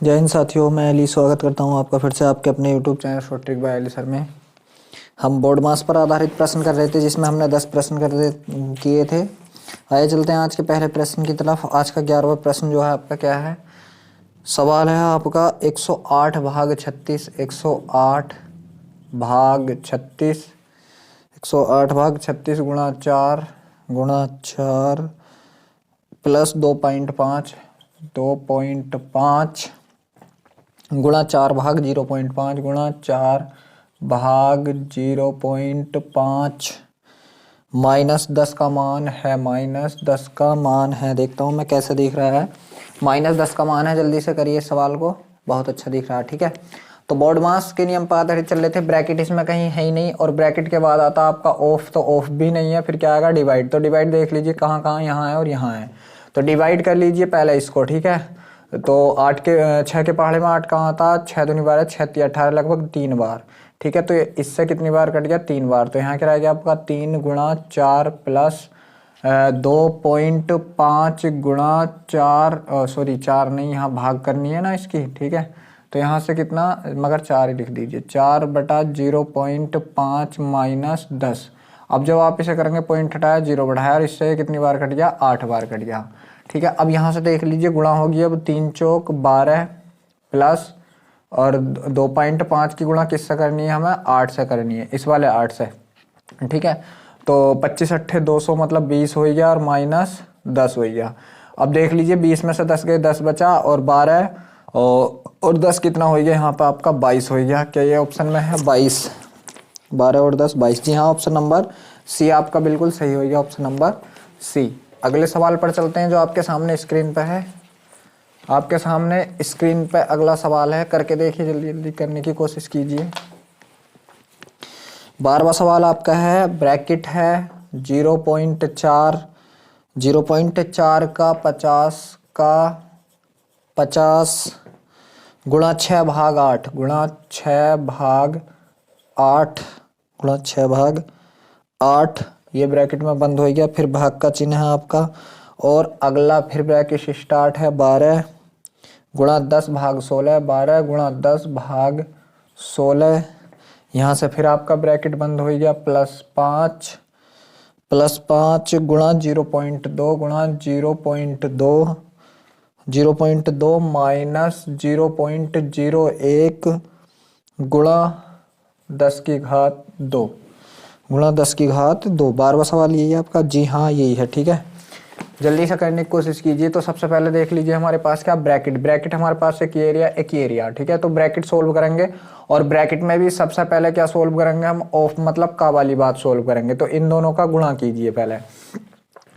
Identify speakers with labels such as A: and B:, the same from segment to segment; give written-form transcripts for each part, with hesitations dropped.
A: जय हिंद साथियों, मैं अली स्वागत करता हूं आपका फिर से आपके अपने YouTube channel short trick bye Ali sir में। हम बोर्ड मास पर आधारित प्रश्न कर रहे थे जिसमें हमने 10 प्रश्न किए थे। आइए चलते हैं आज के पहले प्रश्न की तरफ। आज का 11वां प्रश्न जो है आपका क्या है। सवाल है आपका 108 भाग 36 108 भाग 36 108 भाग 36 गुणा 4 प्लस 2.5 गुणा 4 भाग 0.5 गुणा 4 भाग 0.5 माइनस 10 का मान है। देखता हूँ मैं कैसे दिख रहा है। -10 का मान है। जल्दी से करिए सवाल को, बहुत अच्छा दिख रहा है। ठीक है, तो बोर्ड मास के नियम पर आधारित चल रहे थे। ब्रैकेट इसमें कहीं है ही नहीं और ब्रैकेट के बाद आता आपका ऑफ, तो ऑफ भी नहीं है। फिर क्या आएगा, डिवाइड। तो डिवाइड देख लीजिए कहाँ कहाँ, यहाँ है और यहाँ है। तो डिवाइड कर लीजिए पहले इसको। ठीक है, तो 6 के पहाड़े में 8 कहाँ था, 6 दूनी 12 6 3 18 लगभग 3 बार। ठीक है, तो इससे कितनी बार कट गया, 3 बार। तो यहाँ क्या रह गया आपका 3 गुणा 4 प्लस 2.5 गुणा 4 4 नहीं, यहाँ भाग करनी है ना इसकी। ठीक है, तो यहाँ से कितना, मगर 4 ही लिख दीजिए। 4/0.5 माइनस 10। अब जब आप इसे करेंगे पॉइंट हटाया, 0 बढ़ाया और इससे कितनी बार कट गया, 8 बार कट गया। ठीक है, अब यहाँ से देख लीजिए गुणा होगी। अब 3 चौक 12 प्लस और 2.5 की गुणा किससे करनी है, हमें 8 से करनी है, इस वाले 8 से। ठीक है, तो 25 अट्ठे 200 मतलब 20 हो गया और माइनस 10 हो गया। अब देख लीजिए 20 में से 10 गए, 10 बचा और 12 और 10 कितना हो गया, यहाँ पे आपका 22 हो गया। क्या ये ऑप्शन में है 22? 12 और 10 22। जी हाँ, ऑप्शन नंबर सी आपका बिल्कुल सही हो गया, ऑप्शन नंबर सी। अगले सवाल पर चलते हैं जो आपके सामने स्क्रीन पे है। आपके सामने स्क्रीन पे अगला सवाल है, करके देखिए, जल्दी जल्दी करने की कोशिश कीजिए। 12वां सवाल आपका है, ब्रैकेट है 0.4 का 50 गुणा 6 भाग 8 गुणा 6 भाग 8 ये ब्रैकेट में बंद हो गया। फिर भाग का चिन्ह है आपका और अगला फिर ब्रैकेट स्टार्ट है 12 गुणा 10 भाग 16 12 गुणा 10 भाग 16। यहाँ से फिर आपका ब्रैकेट बंद हो गया। प्लस 5 गुणा 0.2 माइनस 0.01 गुणा 10 की घात 2 12वां सवाल यही है आपका। जी हाँ, यही है। ठीक है, जल्दी से करने की कोशिश कीजिए। तो सबसे पहले देख लीजिए हमारे पास क्या, ब्रैकेट हमारे पास एक एरिया। ठीक है, तो ब्रैकेट सोल्व करेंगे और ब्रैकेट में भी सबसे पहले क्या सोल्व करेंगे हम, ऑफ मतलब का वाली बात सोल्व करेंगे। तो इन दोनों का गुणा कीजिए पहले।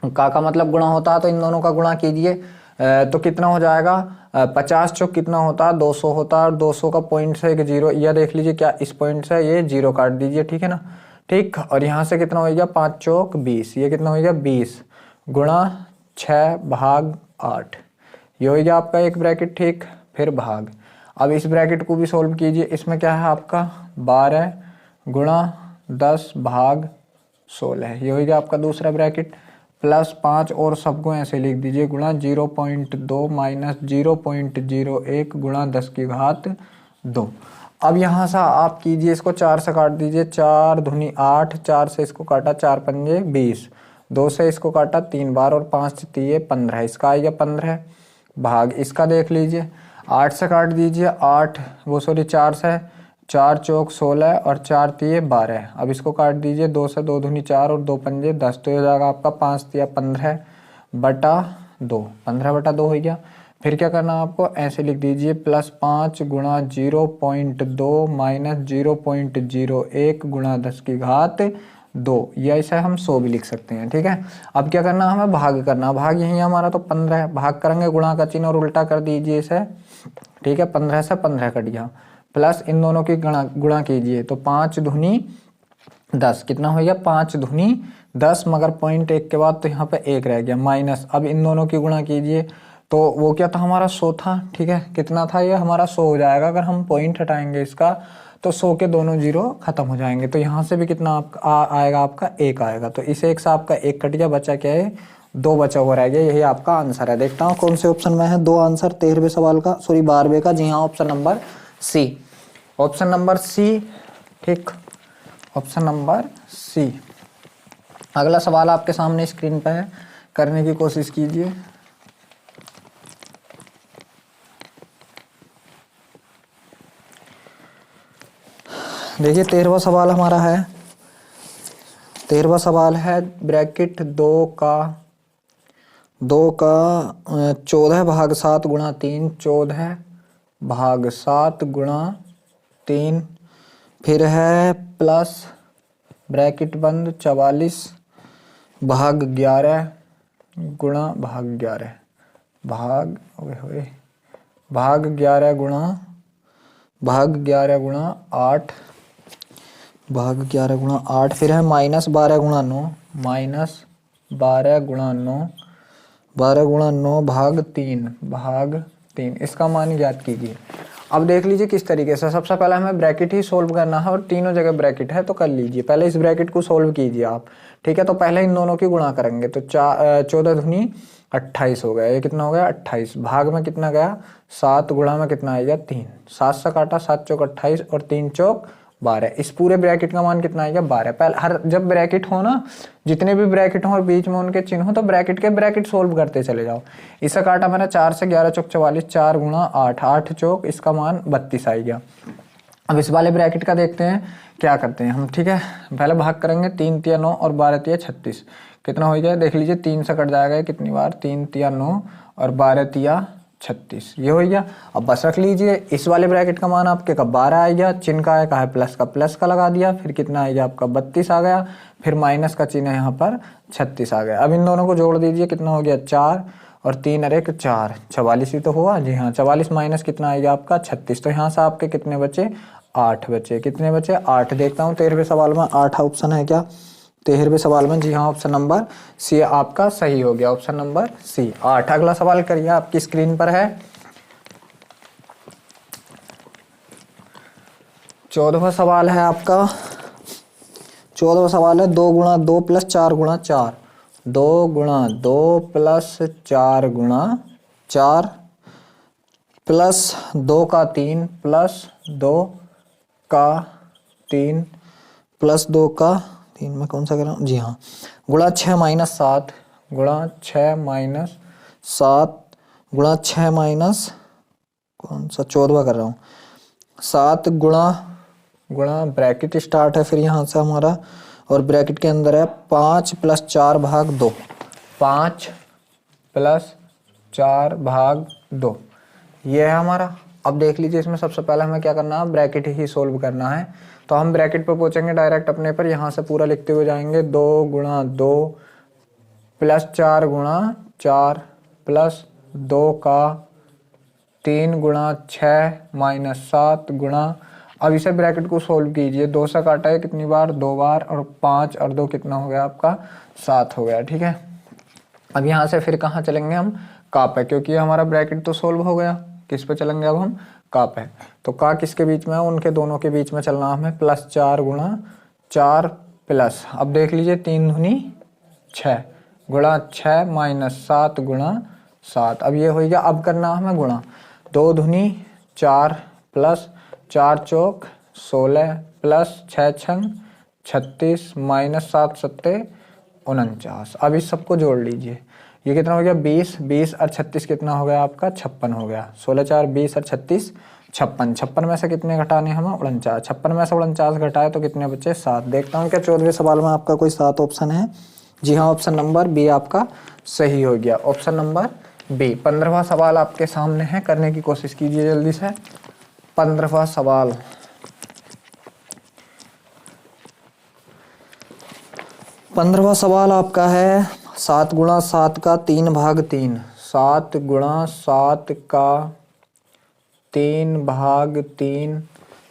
A: का मतलब गुणा होता है, तो इन दोनों का गुणा कीजिए। तो कितना हो जाएगा, 50 चौक कितना होता है, 200 होता है और 200 का पॉइंट से एक 0, यह देख लीजिए क्या, इस पॉइंट से ये 0 काट दीजिए। ठीक है ना, ठीक। और यहाँ से कितना हो गया, 5 चौक 20, ये कितना हो गया 20 गुणा 6 भाग 8, ये हो गया आपका एक ब्रैकेट। ठीक, फिर भाग। अब इस ब्रैकेट को भी सोल्व कीजिए। इसमें क्या है आपका 12 गुणा 10 भाग 16, ये हो गया आपका दूसरा ब्रैकेट। प्लस 5 और सबको ऐसे लिख दीजिए, गुणा 0.2 माइनस 0.01 गुणा 10 की घात 2। अब यहाँ से आप कीजिए, इसको 4 से काट दीजिए। 4 दूनी 8, 4 से इसको काटा 4 पंजे 20, 2 से इसको काटा 3 बार और 5 3 15, इसका आएगा 15 भाग। इसका देख लीजिए 8 से काट दीजिए, 4 से 4 चौक 16 और 4 3 12। अब इसको काट दीजिए, 2 से 2 दूनी 4 और 2 पंजे 10, तो ये जाएगा आपका 5 3 15 बटा 2, 15 बटा 2 हो गया। फिर क्या करना आपको, ऐसे लिख दीजिए, प्लस 5 गुणा 0.2 माइनस 0.01 गुणा 10 की घात 2, या इसे हम 100 भी लिख सकते हैं। ठीक है, अब क्या करना, हमें भाग करना। भाग यही हमारा तो 15 है, भाग करेंगे गुणा का चिन्ह और उल्टा कर दीजिए इसे। ठीक है, 15 से 15 कट गया। प्लस इन दोनों की गुणा कीजिए, तो 5 दूनी 10 कितना हो गया, 5 दूनी 10, मगर पॉइंट 1 के बाद तो यहाँ पे 1 रह गया। माइनस, अब इन दोनों की गुणा कीजिए, तो वो क्या था हमारा 100 था। ठीक है, कितना था, ये हमारा 100 हो जाएगा। अगर हम पॉइंट हटाएंगे इसका तो 100 के दोनों 0 खत्म हो जाएंगे। तो यहाँ से भी कितना आएगा आपका 1 आएगा। तो इस 1 से आपका 1 कट गया, बचा क्या है 2 बचा हुआ रह गया, यही आपका आंसर है। देखता हूँ कौन से ऑप्शन में है 2 आंसर 13वें सवाल का, सॉरी 12वें का। जी हाँ, option number C, option number C, ठीक, ऑप्शन नंबर सी। अगला सवाल आपके सामने स्क्रीन पर है, करने की कोशिश कीजिए। देखिए 13वां सवाल हमारा है, 13वां सवाल है ब्रैकेट 2 का 14/7 गुणा 3, 14/7 गुणा 3, फिर है प्लस ब्रैकेट बंद 44/11 गुणा भाग 11 गुणा 8 फिर है -12 गुणा 9 12 गुणा 9 भाग 3 इसका मान ज्ञात कीजिए। अब देख लीजिए किस तरीके से, सबसे पहले हमें ब्रैकेट ही सोल्व करना है और तीनों जगह ब्रैकेट है तो कर लीजिए। पहले इस ब्रैकेट को सोल्व कीजिए आप, ठीक है। तो पहले इन दोनों की गुणा करेंगे तो 14 दूनी 28 हो गया, ये कितना हो गया 28, भाग में कितना गया 7, गुणा में कितना आएगा 3, 7 से काटा 7 चौक 28 और 3 चौक 12, इस पूरे ब्रैकेट का मान कितना आएगा 12। पहले हर जब ब्रैकेट हो ना, जितने भी ब्रैकेट हो और बीच में उनके चिन्ह हो तो ब्रैकेट के ब्रैकेट सोल्व करते चले जाओ। इसे काटा मैंने 4 से 11 चौक 44, 4 गुणा 8, 8 चौक इसका मान 32 आएगा। अब इस वाले ब्रैकेट का देखते हैं क्या करते हैं हम, ठीक है। पहले भाग करेंगे 3 तिया 9 और 12 तिया 36, कितना हो गया देख लीजिए, 3 से कट जाएगा कितनी बार, 3 तिया 9 और 12 तिया 36, ये हो गया। अब बस रख लीजिए, इस वाले ब्रैकेट का मान आपके का 12 आ गया, चिन्ह का है प्लस का लगा दिया, फिर कितना आएगा आपका 32 आ गया, फिर माइनस का चिन्ह है यहाँ पर 36 आ गया। अब इन दोनों को जोड़ दीजिए, कितना हो गया 4 और 3 और 1 4, 44 ही तो हुआ। जी हाँ, 44 माइनस कितना आएगा आपका 36, तो यहाँ से आपके कितने बचे 8 बचे, कितने बचे 8। देखता हूँ 13वें सवाल में 8 ऑप्शन है क्या 13वें सवाल में, जी हाँ ऑप्शन नंबर सी आपका सही हो गया, ऑप्शन नंबर सी 8। अगला सवाल करिए, आपकी स्क्रीन पर है 14वां सवाल है आपका। 14वां सवाल है 2 गुणा 2 प्लस 4 गुणा 4, 2 गुणा 2 प्लस 4 गुणा 4 प्लस 2 का 3 प्लस 2 का 3 प्लस 2 का 3 में कौन सा कर रहा हूँ, जी हाँ, गुणा 6 माइनस 7 गुणा 6 माइनस 7 गुणा 6 माइनस कौन सा 14वां कर रहा हूँ 7 गुणा ब्रैकेट स्टार्ट है फिर यहाँ से हमारा, और ब्रैकेट के अंदर है 5 प्लस 4 भाग 2, 5 प्लस 4 भाग 2, ये है हमारा। अब देख लीजिए इसमें सबसे पहले हमें क्या करना है, ब्रैकेट ही सोल्व करना है। तो हम ब्रैकेट पर पहुंचेंगे डायरेक्ट अपने पर, यहाँ से पूरा लिखते हुए जाएंगे 2 गुणा 2 प्लस 4 गुणा 4 प्लस 2 का 3 गुणा 6 माइनस 7 गुणा, अब इसे ब्रैकेट को सोल्व कीजिए, 2 से काटा है कितनी बार 2 बार, और 5 और 2 कितना हो गया आपका 7 हो गया, ठीक है। अब यहाँ से फिर कहाँ चलेंगे हम, का पे, क्योंकि हमारा ब्रैकेट तो सोल्व हो गया, किस पे चलेंगे अब हम, का पे। तो का किसके बीच में है, उनके दोनों के बीच में चलना हमें, प्लस 4 गुणा 4 प्लस, अब देख लीजिए 3 दूनी 6 गुणा 6 माइनस 7 गुणा 7, अब ये हो गया। अब करना हमें गुणा, 2 दूनी 4 प्लस 4 चौक 16 प्लस 6 छंग 36 माइनस 7 सत्ते 49। अब इस सबको जोड़ लीजिए, ये कितना हो गया 20, 20 और 36 कितना हो गया आपका 56 हो गया, 16 4 20 और 36 56, 56 में से कितने घटाने हमें 49, 56 में से 49 घटाए तो कितने बचे 7। देखता हूँ क्या 14वें सवाल में आपका कोई 7 ऑप्शन है, जी हाँ ऑप्शन नंबर बी आपका सही हो गया, ऑप्शन नंबर बी। 15वां सवाल आपके सामने है, करने की कोशिश कीजिए जल्दी से। 15वां सवाल, 15वां सवाल आपका है 7 गुणा 7 का 3 भाग 3, 7 गुणा 7 का 3 भाग 3,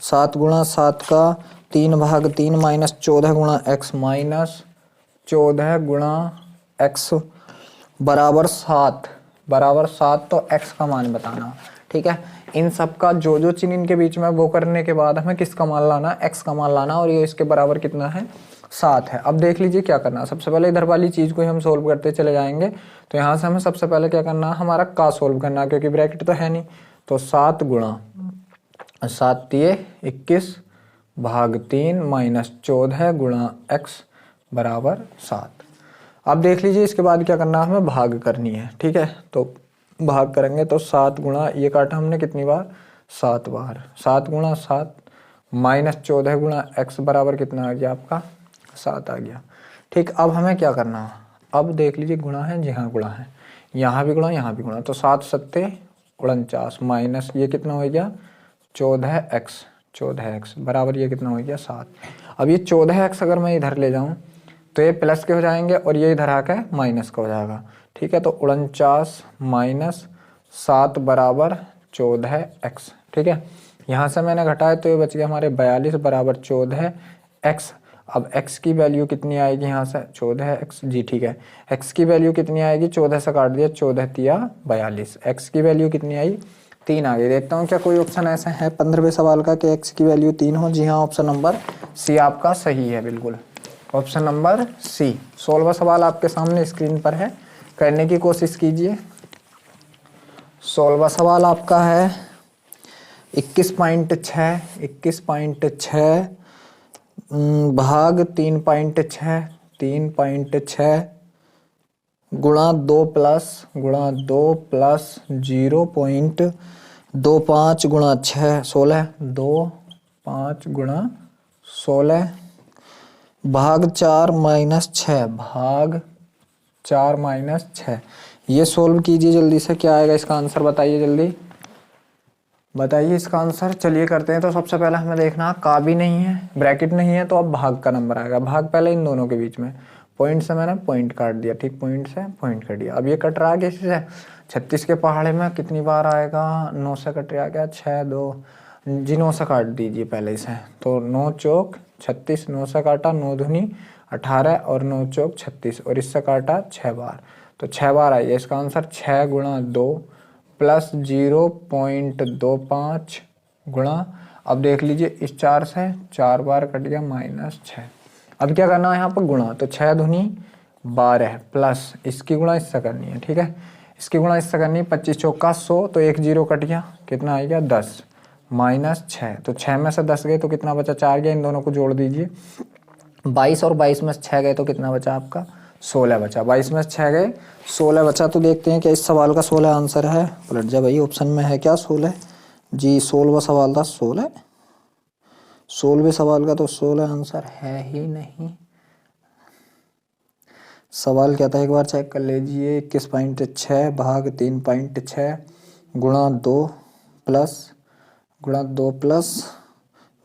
A: 7 गुणा 7 का 3 भाग 3 माइनस 14 गुणा x माइनस 14 गुणा x बराबर 7, तो x का मान बताना, ठीक है। इन सब का जो जो चिन्ह इनके बीच में वो करने के बाद हमें किसका मान लाना, x का मान लाना, और ये इसके बराबर कितना है 7 है। अब देख लीजिए क्या करना है, सबसे पहले इधर वाली चीज़ को ही हम सोल्व करते चले जाएंगे। तो यहाँ से हमें सबसे पहले क्या करना है, हमारा का सोल्व करना है, क्योंकि ब्रैकेट तो है नहीं। तो 7 गुणा 7 तिये 21 भाग 3 माइनस 14 गुणा x बराबर 7। अब देख लीजिए इसके बाद क्या करना है, हमें भाग करनी है, ठीक है। तो भाग करेंगे तो 7 गुणा, ये काटा हमने कितनी बार, 7 बार, 7 गुणा 7 माइनस 14 गुणा x बराबर कितना आ गया आपका, 7 आ गया। ठीक, अब हमें क्या करना है, अब देख लीजिए गुणा है, जी हाँ गुणा है, यहाँ भी गुणा यहाँ भी गुणा। तो 7 सत्ते 49 माइनस ये कितना हो गया 14x बराबर ये कितना हो गया 7। अब ये 14x अगर मैं इधर ले जाऊँ तो ये प्लस के हो जाएंगे और ये इधर आकर माइनस का हो जाएगा। ठीक है, तो 49 माइनस 7 बराबर 14x। ठीक है, यहाँ से मैंने घटाया तो ये बच गया हमारे 42 बराबर 14x। अब x की वैल्यू कितनी आएगी यहाँ से, 14x, जी ठीक है। x की वैल्यू कितनी आएगी, 14 से काट दिया, 14 तिया 42, x की वैल्यू कितनी आई, 3 आ गई। देखता हूँ क्या कोई ऑप्शन ऐसा है 15वें सवाल का कि x की वैल्यू 3 हो। जी हाँ, ऑप्शन नंबर सी आपका सही है, बिल्कुल ऑप्शन नंबर सी। 16वां सवाल आपके सामने स्क्रीन पर है, करने की कोशिश कीजिए। 16वां सवाल आपका है 21.6 भाग 3.6 गुणा 2 प्लस 0.25 गुणा 6 16 2 5 गुणा 16 भाग 4 माइनस 6 ये सोल्व कीजिए जल्दी से। क्या आएगा इसका आंसर, बताइए जल्दी बताइए इसका आंसर। चलिए करते हैं। तो सबसे पहले हमें देखना, का भी नहीं है, ब्रैकेट नहीं है, तो अब भाग का नंबर आएगा। भाग पहले इन दोनों के बीच में, पॉइंट से मैंने पॉइंट काट दिया, ठीक, पॉइंट से पॉइंट काट दिया। अब ये कट रहा है किसी से, 36 के पहाड़े में कितनी बार आएगा, 9 से कट रहा क्या, 6 2 जी 9 से काट दीजिए पहले इसे। तो 9 चौक 36, 9 से काटा, 9 दूनी 18 और 9 चौक 36 और इससे काटा 6 बार, तो 6 बार आई है। इसका आंसर 6 गुणा 2 प्लस 0.25 गुणा, अब देख लीजिए इस 4 से 4 बार कट गया -6। अब क्या करना है यहाँ पर गुणा, तो 6 दूनी 12 प्लस इसकी गुणा इससे करनी है। ठीक है, इसकी गुणा इससे करनी है, 25 चौका 100, तो 1 0 कट गया, कितना आ गया 10 -6। तो 6 में से 10 गए तो कितना बचा, 4 गया, इन दोनों को जोड़ दीजिए। 22 और 22 में से 6 गए तो कितना बचा आपका, 16 बचा। 22 में से 6 गए 16 बचा। तो देखते हैं कि इस सवाल का 16 आंसर है। पलट जा भाई, ऑप्शन में है क्या 16, जी 16वां सवाल था 16। 16वें सवाल का तो 16 आंसर है ही नहीं। सवाल क्या था एक बार चेक कर लीजिए, 21.6 भाग 3.6 गुणा 2 प्लस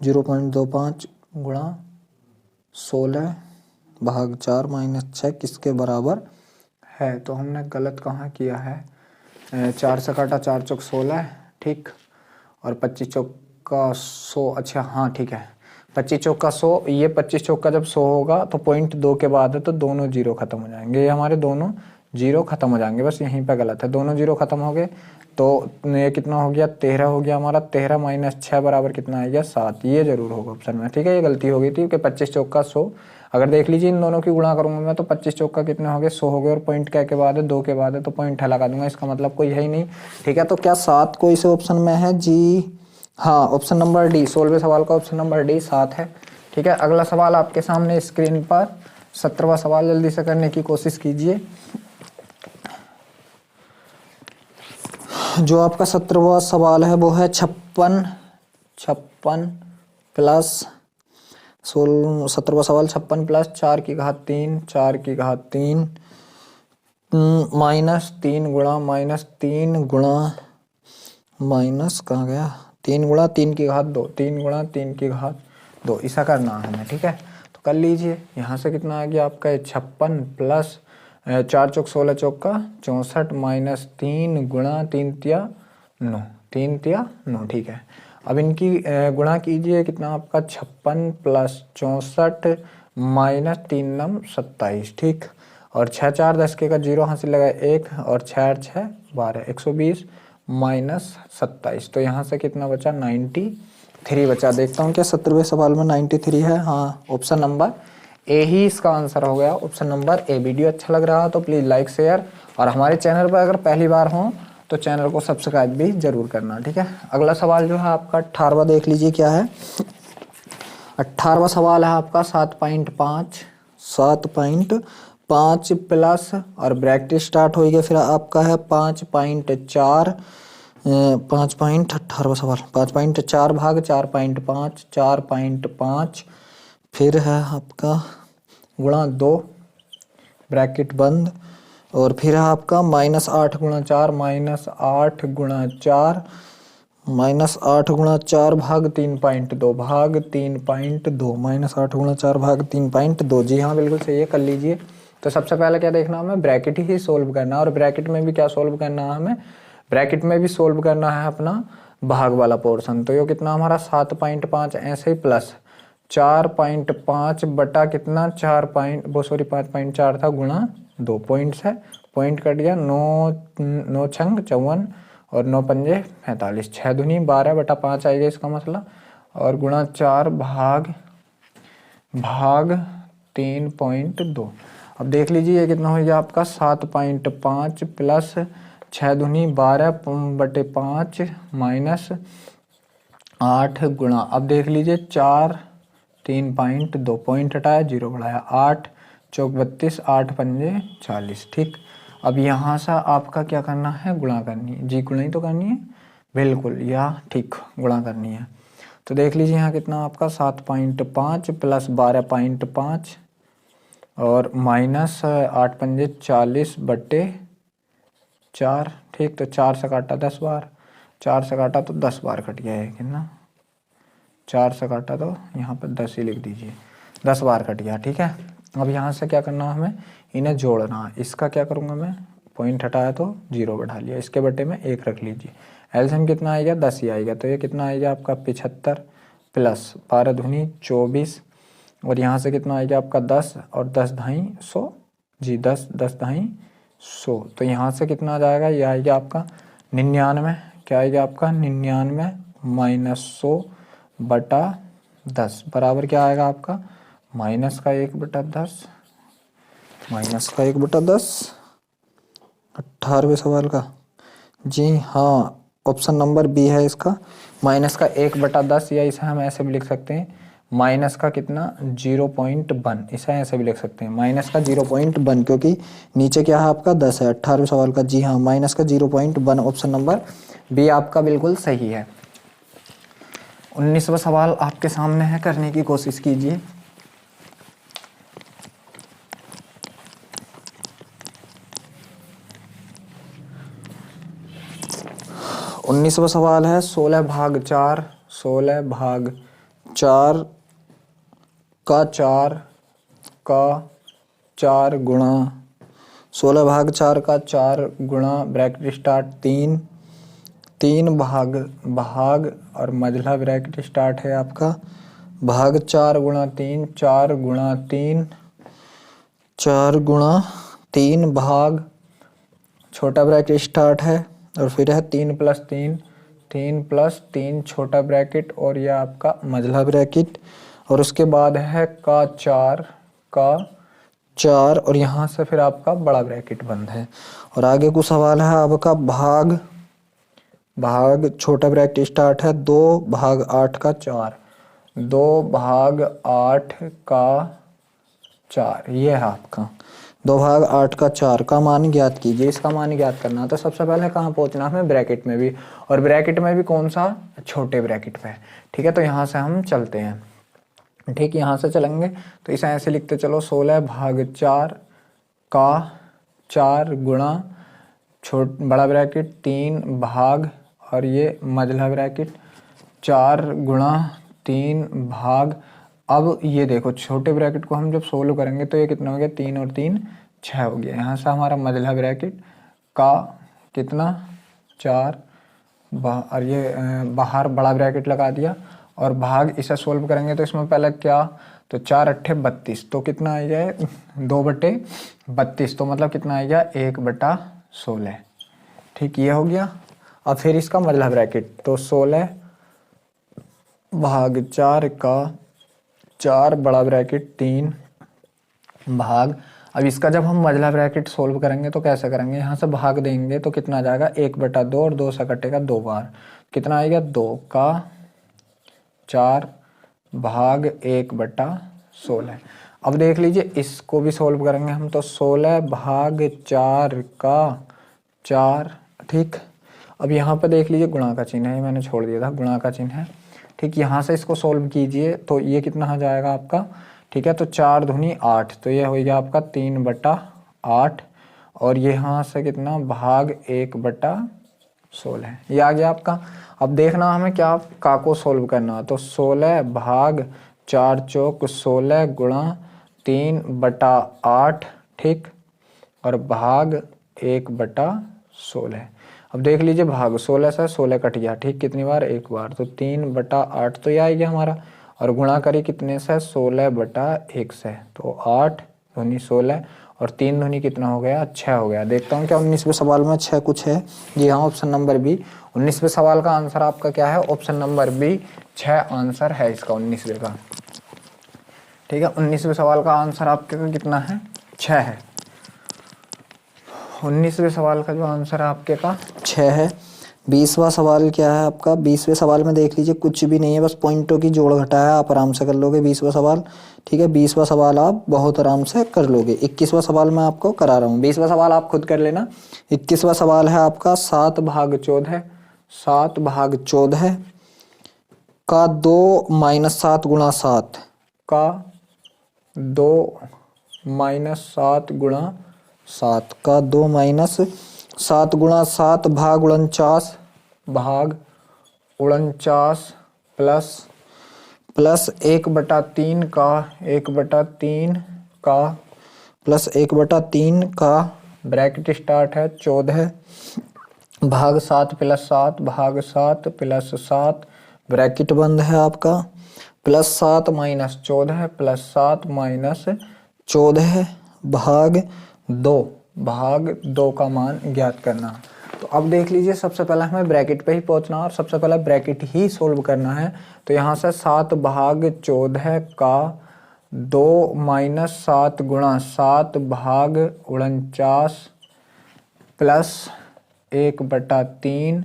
A: 0.25 गुणा 16 भाग 4 -6 किसके बराबर है। तो हमने गलत कहाँ किया है, 4 से काटा, 4 चौक 16, ठीक, और 25 चौक का 100, अच्छा हाँ ठीक है, 25 चौक का 100, ये 25 चौक का जब 100 होगा तो पॉइंट 2 के बाद है, तो दोनों जीरो खत्म हो जाएंगे, ये हमारे दोनों जीरो खत्म हो जाएंगे, बस यहीं पे गलत है, दोनों जीरो खत्म हो गए। तो ये कितना हो गया, 13 हो गया हमारा। 13 -6 बराबर कितना आ गया, 7, ये जरूर होगा ऑप्शन में। ठीक है, ये गलती हो गई थी कि 25 चौक का 100, अगर देख लीजिए इन दोनों की गुणा करूंगा मैं तो 25 चौक का कितने हो गए, 100 हो गए, और पॉइंट क्या के बाद है, 2 के बाद है, तो पॉइंट लगा दूंगा, इसका मतलब कोई है ही नहीं। ठीक है, तो क्या 7 कोई से ऑप्शन में है, जी हाँ, ऑप्शन नंबर डी, 16वें सवाल का ऑप्शन नंबर डी 7 है। ठीक है, अगला सवाल आपके सामने स्क्रीन पर 17वां सवाल, जल्दी से करने की कोशिश कीजिए। जो आपका 17वां सवाल है वो है 56 प्लस 17वां सवाल 56 प्लस 4 की घात 3 -3 गुणा -3 गुणा माइनस कहाँ गया, 3 गुणा 3 की घात 2, 3 गुणा 3 की घात 2, ऐसा करना है हमें। ठीक है, तो कर लीजिए। यहाँ से कितना आ गया आपका 56 प्लस 4 चौक 16 चौक का 64 -3 गुणा 3 तिया 9, 3 तिया 9। ठीक है, अब इनकी गुणा कीजिए, कितना आपका 56 प्लस 64 -3 9 27। ठीक, और 6 4 10 के का 0 हासिल लगाए 1, और 6 6 12, 120 -27। तो यहाँ से कितना बचा, 93 बचा। देखता हूँ क्या 17वें सवाल में 93 है, हाँ ऑप्शन नंबर ए ही इसका आंसर हो गया, ऑप्शन नंबर ए। वीडियो अच्छा लग रहा तो प्लीज़ लाइक शेयर, और हमारे चैनल पर अगर पहली बार हो तो चैनल को सब्सक्राइब भी जरूर करना, ठीक है। अगला सवाल जो है आपका 18वां देख लीजिए क्या है। 18वां सवाल है आपका 7.5 प्लस और ब्रैकेट स्टार्ट हो गया, फिर आपका है 5.4 18वां सवाल 5.4 भाग 4.5 4.5, फिर है आपका गुणा 2 ब्रैकेट बंद, और फिर है आपका -8 गुणा 4 -8 गुणा 4 -8 गुणा 4 भाग 3.2 भाग 3.2 -8 गुणा 4 भाग 3.2। जी हाँ बिल्कुल सही है, कर लीजिए। तो सबसे पहले क्या देखना हमें, ब्रैकेट ही सोल्व करना है, और ब्रैकेट में भी क्या सोल्व करना है हमें, ब्रैकेट में भी सोल्व करना है अपना भाग वाला पोर्शन। तो ये कितना हमारा 7.5 ऐसे ही प्लस 4.5 बटा कितना 5.4 था गुणा 2 पॉइंट्स है, पॉइंट कट गया, 9 छंग 54 और 9 पंजे 45, 6 दूनी 12 बटा 5 आएगा इसका मसला, और गुणा 4 भाग 3.2। अब देख लीजिए ये कितना हो गया आपका 7.5 प्लस 6 दूनी 12 बटे 5 -8 गुणा, अब देख लीजिए 4 3.2 पॉइंट हटाया 0 बढ़ाया, 8 चौक 32 8 पंजे 40, ठीक। अब यहाँ से आपका क्या करना है, गुणा करनी है। जी गुणा ही तो करनी है बिल्कुल, या ठीक गुणा करनी है। तो देख लीजिए यहाँ कितना आपका 7.5 प्लस 12.5 और -8 पंजे 40 बटे 4, ठीक। तो 4 से काटा 10 बार, 4 से काटा तो 10 बार कट गया है कितना, 4 से काटा तो यहाँ पर 10 ही लिख दीजिए, 10 बार कट गया, ठीक है। अब यहाँ से क्या करना है हमें, इन्हें जोड़ना। इसका क्या करूँगा मैं, पॉइंट हटाया तो 0 बढ़ा लिया, इसके बटे में 1 रख लीजिए। एलसीएम कितना आएगा 10 ही आएगा, तो ये कितना आएगा आपका 75 प्लस 12 दूनी 24, और यहाँ से कितना आएगा आपका 10 और 10 ढाई 100, जी 10 10 ढाई 100। तो यहाँ से कितना आ जाएगा, ये आएगा आपका 99, क्या आएगा आपका 99 -100 बटा 10 बराबर क्या आएगा आपका -1/10, -1/10। 18वें सवाल का, जी हाँ ऑप्शन नंबर बी है इसका, -1/10, या इसे हम ऐसे भी लिख सकते हैं माइनस का कितना 0.1, इसे ऐसे भी लिख सकते हैं -0.1, क्योंकि नीचे क्या है आपका 10 है 18वें सवाल का। जी हाँ -0.1, ऑप्शन नंबर बी आपका बिल्कुल सही है। 19वां सवाल आपके सामने है, करने की कोशिश कीजिए। उन्नीसवां सवाल है 16 भाग 4 का 4 गुणा 16 भाग 4 का 4 गुणा ब्रैकेट स्टार्ट 3 भाग और मझला ब्रैकेट स्टार्ट है आपका भाग 4 गुणा 3 4 गुणा 3 भाग छोटा ब्रैकेट स्टार्ट है, और फिर है 3 प्लस 3 छोटा ब्रैकेट और यह आपका मझला ब्रैकेट, और उसके बाद है का 4 और यहाँ से फिर आपका बड़ा ब्रैकेट बंद है। और आगे को सवाल है आपका भाग छोटा ब्रैकेट स्टार्ट है 2 भाग 8 का 4, 2 भाग 8 का 4, ये है आपका 2 भाग 8 का 4 का मान ज्ञात कीजिए। इसका मान ज्ञात करना तो सबसे पहले कहाँ पहुँचना हमें, ब्रैकेट में भी, और ब्रैकेट में भी कौन सा, छोटे ब्रैकेट पे, ठीक है। तो यहाँ से हम चलते हैं, ठीक, यहाँ से चलेंगे तो इसे ऐसे लिखते चलो 16 भाग 4 का 4 गुणा बड़ा ब्रैकेट 3 भाग और ये मझला ब्रैकेट 4 गुणा 3 भाग। अब ये देखो छोटे ब्रैकेट को हम जब सोल्व करेंगे तो ये कितना हो गया 3 और 3 6 हो गया। यहाँ से हमारा मझला ब्रैकेट का कितना 4 और ये बाहर बड़ा ब्रैकेट लगा दिया, और भाग इसे सोल्व करेंगे तो इसमें पहले क्या, तो 4 अट्ठे 32, तो कितना आ गया 2/32, तो मतलब कितना आ गया 1/16, ठीक ये हो गया। अब फिर इसका मझला ब्रैकेट तो 16 भाग 4 का 4 बड़ा ब्रैकेट 3 भाग, अब इसका जब हम मझला ब्रैकेट सोल्व करेंगे तो कैसे करेंगे, यहाँ से भाग देंगे तो कितना आ जाएगा 1/2 और 2 से कटेगा 2 बार, कितना आएगा 2 का 4 भाग 1/16। अब देख लीजिए इसको भी सोल्व करेंगे हम, तो 16 भाग 4 का 4, ठीक। अब यहाँ पे देख लीजिए गुणा का चिन्ह है, मैंने छोड़ दिया था, गुणा का चिन्ह है, ठीक। यहाँ से इसको सोल्व कीजिए तो ये कितना आ जाएगा आपका, ठीक है। तो 4 दूनी 8, तो ये हो गया आपका 3/8, और ये यहाँ से कितना भाग 1/16, ये आ गया आपका। अब देखना हमें क्या का को सोल्व करना, तो 16 भाग 4 चौक 16 गुणा 3/8, ठीक, और भाग 1/16। अब देख लीजिए भाग 16 से 16 कट गया, ठीक, कितनी बार, एक बार, तो 3/8 तो ये आ गया हमारा, और गुणा करी कितने से 16/1 से, तो 8 दूनी 16 और 3 दूनी कितना हो गया 6 हो गया। देखता हूँ क्या 19वें सवाल में 6 कुछ है, जी हाँ, ऑप्शन नंबर बी। 19वें सवाल का आंसर आपका क्या है, ऑप्शन नंबर बी 6 आंसर है इसका 19वें का, ठीक है। 19वें सवाल का आंसर आपके कितना है, 6 है। 19वें सवाल का जो आंसर है आपके का 6 है। 20वां सवाल क्या है आपका, 20वें सवाल में देख लीजिए कुछ भी नहीं है, बस पॉइंटों की जोड़ घटा है, आप आराम से कर लोगे 20वां सवाल, ठीक है। 20वां सवाल आप बहुत आराम से कर लोगे। 21वां सवाल मैं आपको करा रहा हूँ, 20वां सवाल आप खुद कर लेना। 21वां सवाल है आपका 7 भाग 14, 7 भाग 14 का 2 - 7 गुणा 7 का 2 - 7 गुणा 7 का 2 - 7 गुणा 7 भाग 49 प्लस 1/3 का 1/3 का प्लस 1/3 का ब्रैकेट स्टार्ट है 14 भाग 7 प्लस 7 भाग 7 प्लस 7 ब्रैकेट बंद है आपका, प्लस 7 माइनस 14 प्लस 7 माइनस 14 भाग 2 का मान ज्ञात करना। तो अब देख लीजिए सबसे पहले हमें ब्रैकेट पे ही पहुंचना और सबसे पहले ब्रैकेट ही सोल्व करना है। तो यहाँ से 7 भाग 14 का 2 - 7 गुणा 7 भाग 49 प्लस 1/3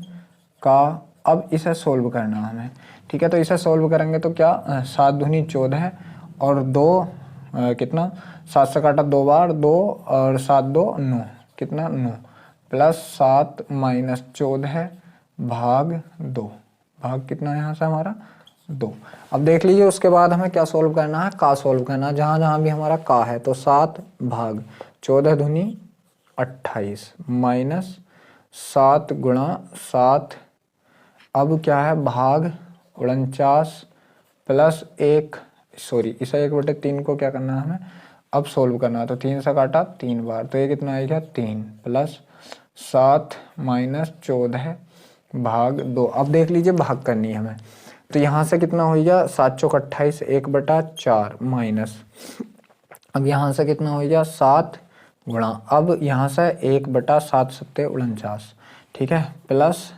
A: का, अब इसे सोल्व करना हमें, ठीक है। तो इसे सोल्व करेंगे तो क्या 7 दूनी 14 और 2 कितना 7 से काटा 2 बार 2 और 7 2 9, कितना 9 प्लस 7 माइनस 14 भाग 2, भाग कितना है यहाँ से हमारा 2। अब देख लीजिए उसके बाद हमें क्या सोल्व करना है, का सोल्व करना है, जहाँ जहाँ भी हमारा का है। तो 7 भाग 14 दूनी 28 माइनस 7 गुणा 7, अब क्या है भाग 49 प्लस 1, सॉरी इसे 1/3 को क्या करना है हमें अब सोल्व करना है। तो 3 से काटा 3 बार, तो ये कितना आएगा 3 प्लस 7 माइनस 14 भाग 2। अब देख लीजिए भाग करनी है हमें, तो यहाँ से कितना हो गया 7 चौक 28 1/4 माइनस, अब यहाँ से कितना हो गया 7 गुणा, अब यहाँ से 1/7 सत्ते 49, ठीक है, प्लस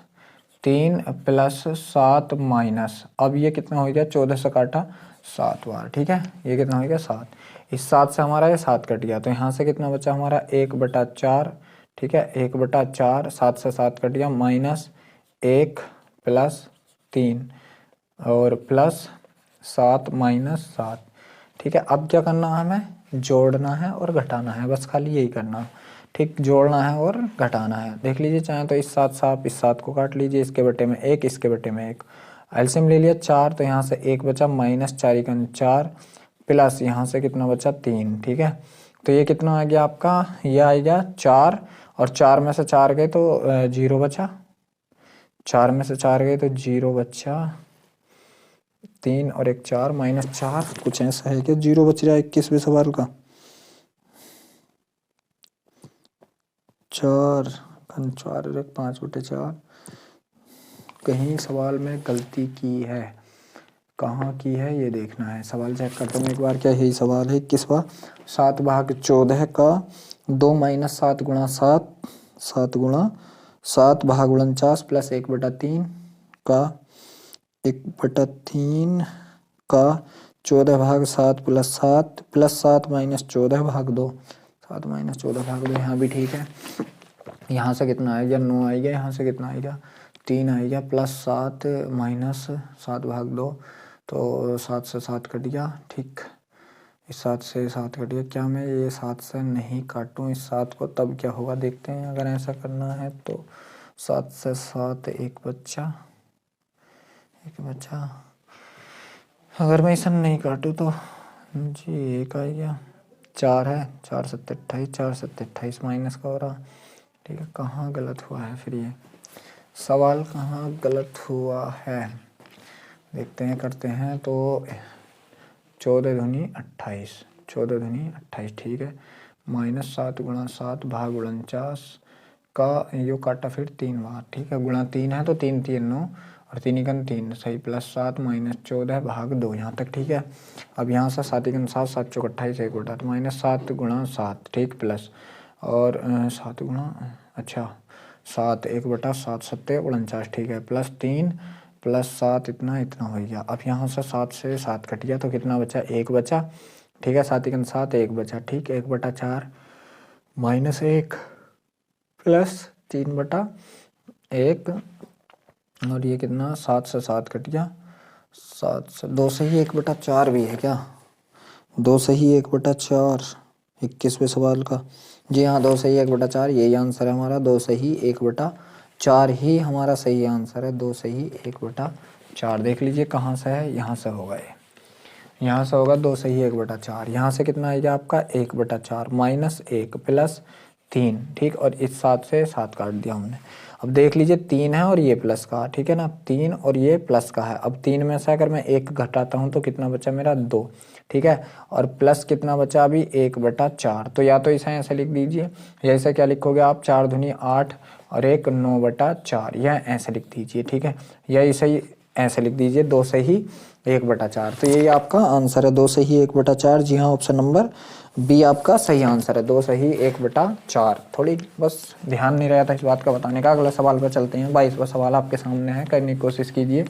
A: 3 प्लस 7 माइनस, अब ये कितना हो गया 14 से काटा 7 बार, ठीक है, ये कितना हो गया 7, इस 7 से हमारा ये 7 कट गया, तो यहाँ से कितना बचा हमारा 1/4, ठीक है, 1/4 7 से 7 कट गया माइनस 1 प्लस 3 और प्लस 7 माइनस 7, ठीक है। अब क्या करना है हमें जोड़ना है और घटाना है, बस खाली यही करना, ठीक, जोड़ना है और घटाना है। देख लीजिए चाहे तो इस 7 से आप इस 7 को काट लीजिए, इसके बटे में 1 इसके बटे में 1, एलसीएम ले लिया 4, तो यहाँ से 1 बचा माइनस 4 4 प्लस यहाँ से कितना बचा 3, ठीक है। तो ये कितना आ गया आपका, ये आ गया 4 और 4 में से 4 गए तो 0 बचा, 4 में से 4 गए तो 0 बचा, 3 और 1 4 माइनस 4, कुछ ऐसा है कि 0 बच रहा है 21वें सवाल का, 4 4 5/4, कहीं सवाल में गलती की है, कहाँ की है ये देखना है। सवाल चेक करता हूँ एक बार, क्या यही सवाल है 21वां। 7 भाग 14 का 2 - 7 गुणा 7 7 गुणा 7 भाग 49 प्लस 1/3 का 1/3 का 14/7 +7 माइनस 14/2, 7 माइनस 14/2, यहाँ भी ठीक है। यहाँ से कितना आएगा 9 आएगा, यहाँ से कितना आएगा 3 आएगा, +7 माइनस 7/2, तो 7 से 7 कट गया, ठीक। इस 7 से 7 कट गया। क्या मैं ये 7 से नहीं काटूँ इस 7 को, तब क्या होगा देखते हैं। अगर ऐसा करना है तो 7 से 7 एक बच्चा, अगर मैं इसे नहीं काटूँ तो जी एक आ गया, 4 है, 4 7 28, 4 7 28 माइनस का हो रहा, ठीक है। कहाँ गलत हुआ है फिर, ये सवाल कहाँ गलत हुआ है देखते हैं, करते हैं। तो 14 दूनी 28, 14 दूनी 28, ठीक है। माइनस 7 गुणा 7 भाग 49 का यो काटा फिर 3 बार, ठीक है। गुणा 3 है तो 3 3 9 और 3 1 3 सही, +7 माइनस 14/2, यहाँ तक ठीक है। अब यहाँ से 7 1 7, 7 चौक 28 एक बटा, तो -7 गुणा 7, ठीक, प्लस और 7 गुणा, अच्छा 7 1/7 7 49, ठीक है, +3 +7 इतना हो गया। अब यहाँ से 7 से 7 कट गया तो कितना बचा, 1 बचा, ठीक है। 7 1 7 1 बचा, ठीक, 1/4 -1 +3/1 और ये कितना 7 से 7 कट गया, 7 से 2 सही 1/4 भी है क्या, 2 सही 1/4 21वें सवाल का, जी हाँ 2 सही 1/4 यही आंसर है हमारा। 2 सही 1/4 ही हमारा सही आंसर है, 2 सही 1/4। देख लीजिए कहाँ से है, यहाँ से होगा, ये यहाँ से होगा 2 सही 1/4। यहाँ से कितना आएगा आपका 1/4 -1 +3, ठीक। और इस 7 से 7 काट दिया हमने। अब देख लीजिए 3 है और ये प्लस का, ठीक है ना, 3 और ये प्लस का है। अब 3 में से अगर मैं 1 घटाता हूँ तो कितना बचा मेरा 2, ठीक है। और प्लस कितना बचा अभी 1/4, तो या तो इसे ऐसे लिख दीजिए, या इसे क्या लिखोगे आप 4 दूनी 8 और 1 9/4, यह ऐसे लिख दीजिए, ठीक है। या इसे ऐसे लिख दीजिए 2 सही 1/4, तो यही आपका आंसर है 2 सही 1/4। जी हाँ, ऑप्शन नंबर बी आपका सही आंसर है, 2 सही 1/4। थोड़ी बस ध्यान नहीं रहा था इस बात का बताने का। अगले सवाल पर चलते हैं। 22वां सवाल आपके सामने है, करने की कोशिश कीजिए।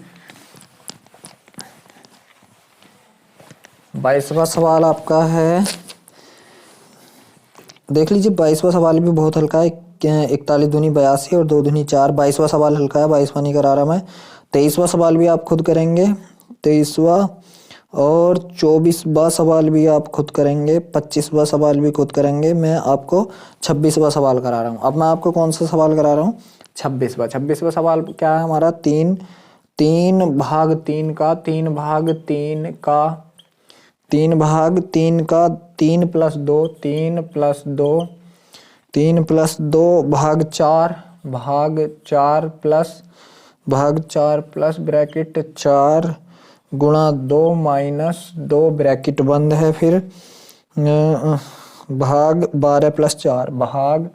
A: 22वां सवाल आपका है, देख लीजिए 22वां सवाल भी बहुत हल्का है। 41 दूनी 82 और 2 दूनी 4। 22वां सवाल हल्का है, 22वां नहीं करा रहा मैं। 23वां सवाल भी आप खुद करेंगे, 23वां और 24वां सवाल भी आप खुद करेंगे, 25वां सवाल भी खुद करेंगे। मैं आपको 26वां सवाल करा रहा हूँ। अब मैं आपको कौन सा सवाल करा रहा हूँ, 26वां सवाल क्या है हमारा, 3 भाग 3 का 3 भाग 3 का 3 भाग 3 का 3 + 2 3 + 2 3 + 2 भाग 4 प्लस ब्रैकेट 4 गुणा 2 माइनस 2 ब्रैकेट बंद है, फिर भाग 12 + 4 भाग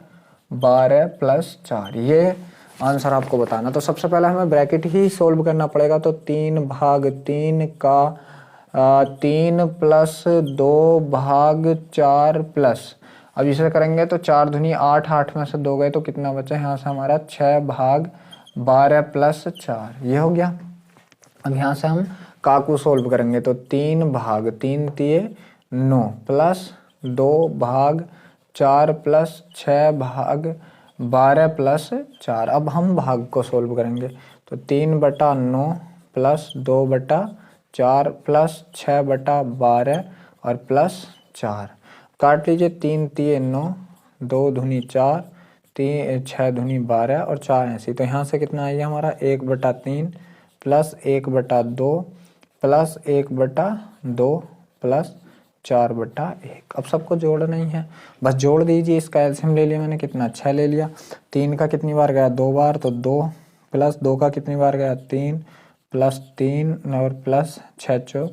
A: 12 + 4। ये आंसर आपको बताना। तो सबसे पहले हमें ब्रैकेट ही सोल्व करना पड़ेगा। तो 3 भाग 3 का 3 + 2 भाग 4 प्लस, अब इसे करेंगे तो 4 दूनी 8, 8 में से 2 गए तो कितना बचा यहाँ से हमारा 6 भाग 12 + 4, ये हो गया। अब यहाँ से हम काकू सोल्व करेंगे तो 3 भाग 3 तिये 9 प्लस 2 भाग 4 प्लस 6 भाग 12 + 4। अब हम भाग को सोल्व करेंगे तो 3/9 प्लस 2/4 प्लस 6/12 और प्लस 4। काट लीजिए, 3 तिये 9, 2 दूनी 4, 6 दूनी 12 और 4 ऐसी। तो यहाँ से कितना आएगा हमारा 1/3 प्लस 1/2 प्लस 1/2 प्लस 4/1। अब सबको जोड़ना ही है, बस जोड़ दीजिए। इसका एलसीएम ले लिया मैंने, कितना 6 ले लिया। 3 का कितनी बार गया 2 बार, तो 2 प्लस 2 का कितनी बार गया 3 प्लस 3 और प्लस 6 चौक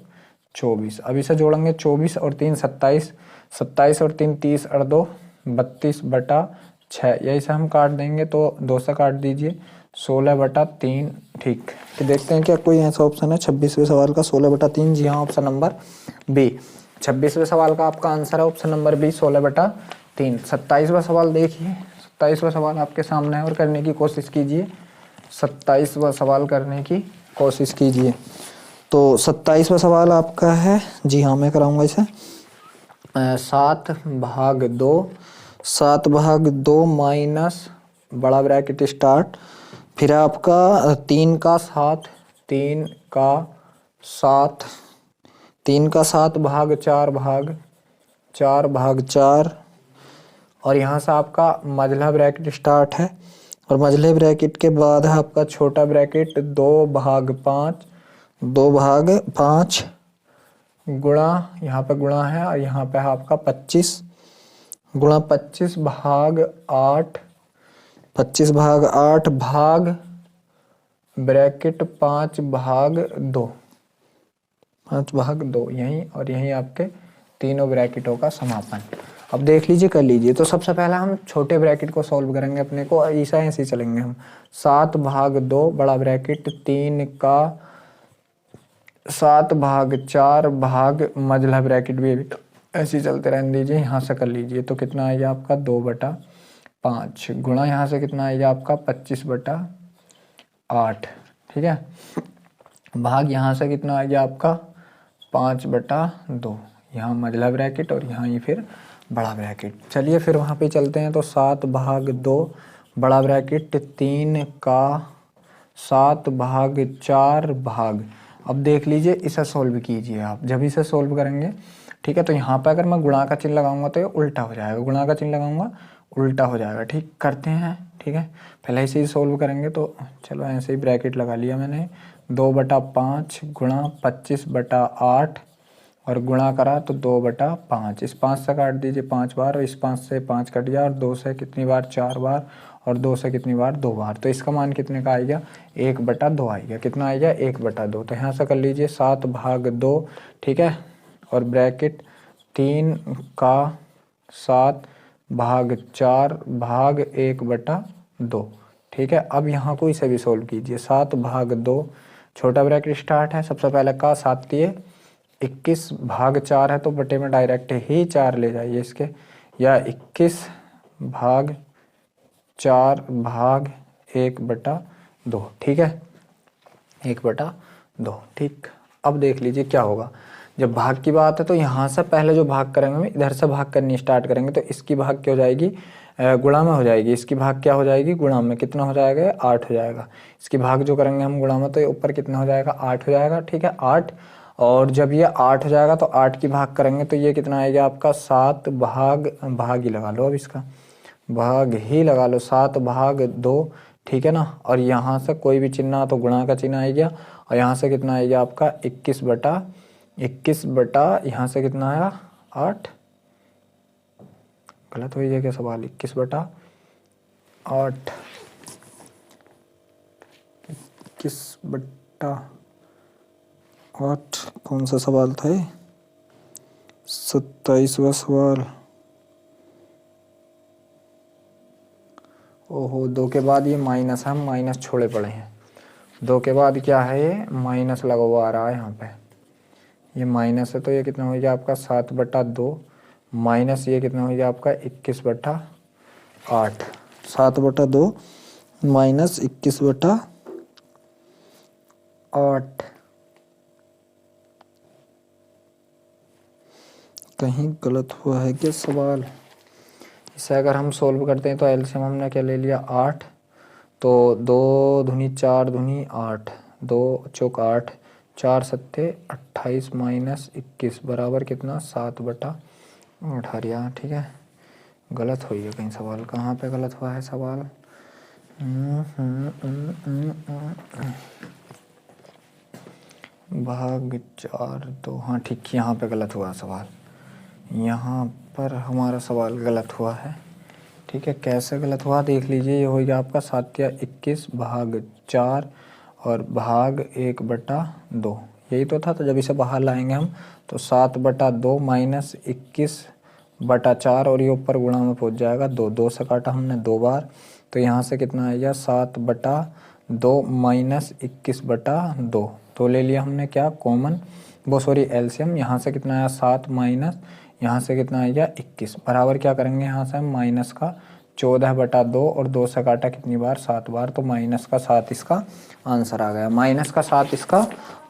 A: 24। अब इसे जोड़ेंगे 24 और 3 27, 27 और 3 30 और 2 32/6। यही से हम काट देंगे तो 2 से काट दीजिए 16/3, ठीक। तो देखते हैं क्या कोई ऐसा ऑप्शन है 26वें सवाल का 16/3। जी हाँ, ऑप्शन नंबर बी 26वें सवाल का आपका आंसर है ऑप्शन नंबर बी 16/3। 27वां सवाल देखिए, 27वां सवाल आपके सामने है और करने की कोशिश कीजिए। 27वां सवाल करने की कोशिश कीजिए। तो 27वां सवाल आपका है, जी हाँ मैं कराऊंगा इसे। 7/2, 7/2 माइनस बड़ा ब्रैकेट स्टार्ट, फिर आपका 3 का 7, 3 का 7, 3 का 7 भाग 4 और यहाँ से आपका मझला ब्रैकेट स्टार्ट है और मझले ब्रैकेट के बाद है आपका छोटा ब्रैकेट 2/5, 2/5 गुणा, यहाँ पे गुणा है और यहाँ पे है आपका 25 गुणा 25/8, 25/8 भाग ब्रैकेट 5/2, 5/2 यहीं और यहीं आपके तीनों ब्रैकेटों का समापन। अब देख लीजिए, कर लीजिए। तो सबसे पहला हम छोटे ब्रैकेट को सॉल्व करेंगे अपने को, ऐसा ऐसे चलेंगे हम। 7/2 बड़ा ब्रैकेट 3 का 7/4 भाग मझला ब्रैकेट भी ऐसे ही चलते रहने दीजिए। यहाँ से कर लीजिए तो कितना आएगा आपका 2/5 गुणा यहाँ से कितना आएगा आपका 25/8, ठीक है, भाग यहाँ से कितना आ गया आपका 5/2, यहाँ मझला ब्रैकेट और यहाँ ये फिर बड़ा ब्रैकेट। चलिए फिर वहाँ पे चलते हैं। तो 7/2 बड़ा ब्रैकेट 3 का 7/4 भाग, अब देख लीजिए इसे सोल्व कीजिए आप। जब इसे सोल्व करेंगे, ठीक है, तो यहाँ पे अगर मैं गुणा का चिन्ह लगाऊंगा तो ये उल्टा हो जाएगा, गुणा का चिन्ह लगाऊंगा उल्टा हो जाएगा। ठीक करते हैं, ठीक है, पहले ऐसे ही सोल्व करेंगे। तो चलो ऐसे ही ब्रैकेट लगा लिया मैंने। 2/5 गुणा 25/8 और गुणा करा तो 2/5, इस 5 से काट दीजिए 5 बार और इस 5 से 5 कट गया और 2 से कितनी बार 4 बार और 2 से कितनी बार 2 बार। तो इसका मान कितने का आएगा 1/2 आएगा। कितना आएगा 1/2। तो यहाँ से कर लीजिए 7/2, ठीक है, और ब्रैकेट 3 का 7/4 भाग 1/2, ठीक है। अब यहाँ को इसे भी सोल्व कीजिए। 7/2 छोटा ब्रैकेट स्टार्ट है, सबसे पहले का 7 21/4 है तो बटे में डायरेक्ट ही 4 ले जाइए इसके, या 21/4 भाग 1/2, ठीक है, 1/2, ठीक। अब देख लीजिए क्या होगा। जब भाग की बात है तो यहाँ से पहले जो भाग करेंगे हम इधर से भाग करनी स्टार्ट करेंगे। तो इसकी भाग क्या हो जाएगी, गुणा में हो जाएगी। इसकी भाग क्या हो जाएगी, गुणा में। कितना हो जाएगा 8 हो जाएगा। इसकी भाग जो करेंगे हम गुणा में तो ये ऊपर कितना हो जाएगा 8 हो जाएगा, ठीक है, 8। और जब ये 8 हो जाएगा तो 8 की भाग करेंगे तो ये कितना आएगा आपका 7/भाग ही लगा लो, अब इसका भाग ही लगा लो 7/2, ठीक है ना। और यहाँ से कोई भी चिन्ह तो गुणा का चिन्ह आएगा और यहाँ से कितना आएगा आपका 21 यहाँ से कितना आया 8, गलत हो जाएगा सवाल, 21/8, 21/8 कौन सा सवाल था ये, 27वां सवाल। ओहो, 2 के बाद ये माइनस है, हम माइनस छोड़े पड़े हैं। 2 के बाद क्या है, ये माइनस लगा हुआ आ रहा है यहाँ पे, ये माइनस है। तो ये कितना हो गया आपका 7/2 माइनस ये कितना हो गया आपका 21/8, 7/2 माइनस 21/8। कहीं गलत हुआ है क्या सवाल। इसे अगर हम सोल्व करते हैं तो एलसीएम हमने क्या ले लिया 8, तो 2 दूनी 4 दूनी 8, 2 चौक 8, 4 सत्ते 28 माइनस 21 बराबर कितना 7/8, ठीक है। गलत हुई है कहीं सवाल, कहाँ पे गलत हुआ है सवाल। भाग 4 2, हाँ ठीक, यहाँ पे गलत हुआ सवाल, यहाँ पर हमारा सवाल गलत हुआ है, ठीक है। कैसे गलत हुआ देख लीजिए। ये हो गया आपका 7/21/4 और भाग 1/2, यही तो था। तो जब इसे बाहर लाएंगे हम तो 7/2 माइनस 21/4 और ये ऊपर गुणा में पहुंच जाएगा 2, 2 से काटा हमने 2 बार। तो यहाँ से कितना आएगा 7/2 माइनस 21/2, तो ले लिया हमने क्या कॉमन, वो सॉरी एलसीएम। यहाँ से कितना आया 7 माइनस यहाँ से कितना आएगा 21 बराबर क्या करेंगे यहाँ से हम माइनस का 14/2 और 2 से काटा कितनी बार, 7 बार, तो -7 इसका आंसर आ गया। -7 इसका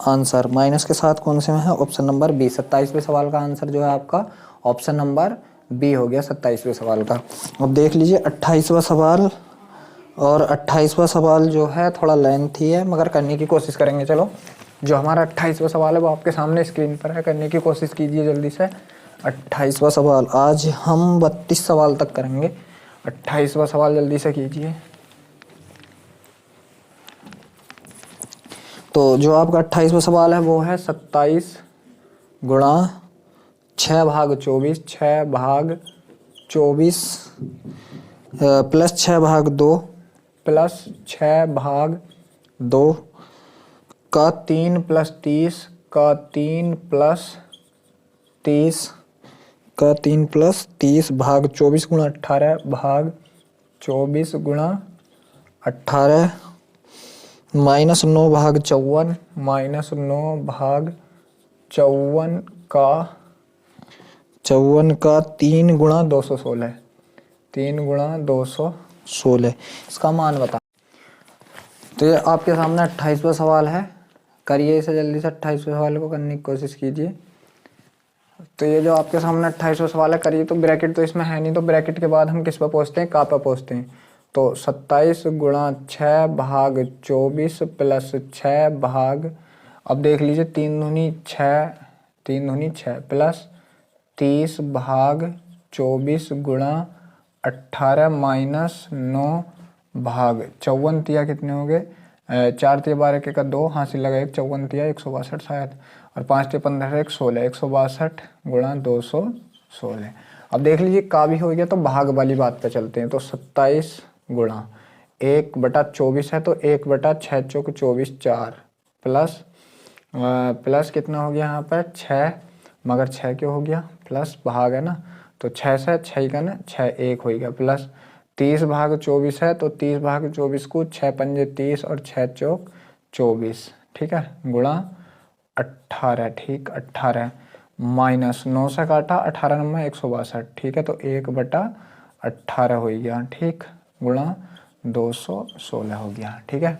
A: आंसर, -7 कौन से में है, ऑप्शन नंबर बी। 27वें सवाल का आंसर जो है आपका ऑप्शन नंबर बी हो गया 27वें सवाल का। अब देख लीजिए 28वां सवाल, और 28वां सवाल जो है थोड़ा लेंथी है मगर करने की कोशिश करेंगे। चलो जो हमारा 28वां सवाल है वो आपके सामने स्क्रीन पर है, करने की कोशिश कीजिए जल्दी से। 28वां सवाल, आज हम 32 सवाल तक करेंगे। 28वां सवाल जल्दी से कीजिए। तो जो आपका 28वां सवाल है वो है 27 गुणा 6/24, 6/24 प्लस 6/2 प्लस 6/2 का 3 + 30 का 3 + 30 का 3 + 30 भाग 24 गुणा 18 भाग 24 गुणा 18 -9 भाग 54 -9 भाग 54 का 3 गुणा 216 3 गुणा 216 इसका मान बता। तो ये आपके सामने 28वां सवाल है, करिए इसे जल्दी से। 28वें सवाल को करने की कोशिश कीजिए। तो ये जो आपके सामने 28वां सवाल है करिए। तो ब्रैकेट तो इसमें है नहीं, तो ब्रैकेट के बाद हम किस पर पहुँचते हैं, का पर पहुँचते हैं। तो 27 गुणा 6 भाग 24 प्लस 6 भाग, अब देख लीजिए 3 दूनी 6 प्लस 30 भाग 24 गुणा 18 -9 भाग 54 तिया कितने हो गए, 4 तिया 12 के का 2 हासिल लगा 1, 54 तिया 162 शायद, और 5 तिया 15 1 16, 162 गुणा 216। अब देख लीजिए का भी हो गया, तो भाग वाली बात पे चलते हैं। तो 27 गुणा 1/24 है, तो 1/6 चौक 24 4 प्लस कितना हो गया यहाँ पर 6, मगर 6 क्यों हो गया, प्लस भाग है ना, तो 6 से 6 का ना 6 1 हो गया, प्लस 30 भाग 24 है, तो 30 भाग 24 को 6 पंजे 30 और 6 चौक 24, ठीक है, गुणा 18, ठीक 18 -9 से काटा 18 नंबर 162, ठीक है, तो 1/18 हो गया, ठीक, गुणा 216 हो गया, ठीक है।